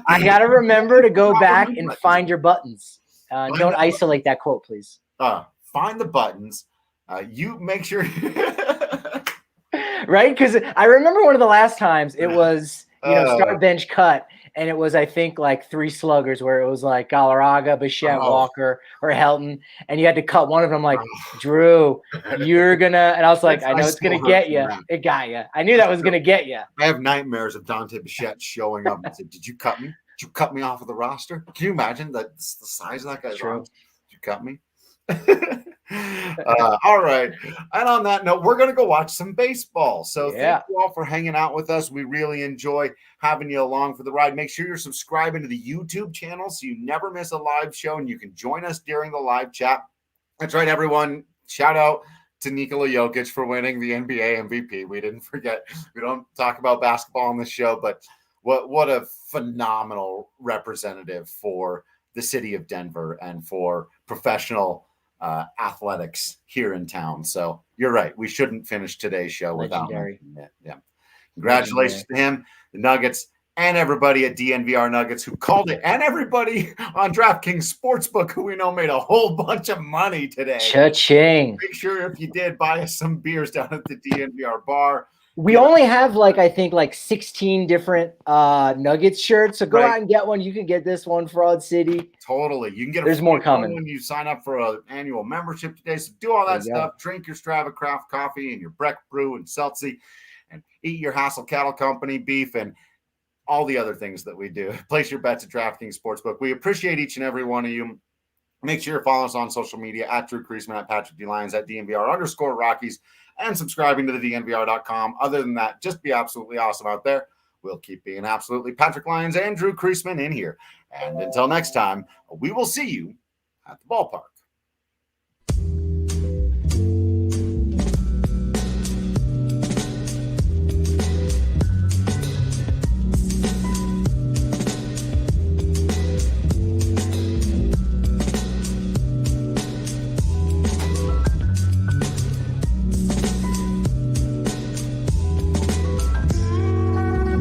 I got to remember to go back and find your buttons. Don't isolate that quote, please. Find the buttons. You make sure. Right? Because I remember one of the last times it was, start bench cut. And it was, I think, like 3 sluggers where it was like Galarraga, Bichette, Walker, or Helton. And you had to cut one of them. Like, Drew, you're going to – and I was like, I know it's going to get you. It got you. I knew that was going to get you. I have nightmares of Dante Bichette showing up and saying, did you cut me? Did you cut me off of the roster? Can you imagine the size of that guy's arms? Did you cut me? All right. And on that note, we're going to go watch some baseball. So thank you all for hanging out with us. We really enjoy having you along for the ride. Make sure you're subscribing to the YouTube channel so you never miss a live show and you can join us during the live chat. That's right, everyone. Shout out to Nikola Jokic for winning the NBA MVP. We didn't forget. We don't talk about basketball on the show, but what a phenomenal representative for the city of Denver and for professional athletics here in town. So you're right. We shouldn't finish today's show without him. Yeah. Congratulations to him, the Nuggets, and everybody at DNVR Nuggets who called it, and everybody on DraftKings Sportsbook who we know made a whole bunch of money today. Cha-ching. Make sure if you did, buy us some beers down at the DNVR bar. We only have I think 16 different Nuggets shirts. So go out and get one. You can get this one, Fraud City. Totally. You can get There's more coming when you sign up for an annual membership today. So do all that stuff. Drink your Strava Craft coffee and your Breck Brew and Seltzy and eat your Hassel Cattle Company beef and all the other things that we do. Place your bets at DraftKings Sportsbook. We appreciate each and every one of you. Make sure you're following us on social media at Drew Creasman, at Patrick Lyons, at DNVR_Rockies, and subscribing to the DNVR.com. Other than that, just be absolutely awesome out there. We'll keep being absolutely Patrick Lyons and Drew Creasman in here. And until next time, we will see you at the ballpark.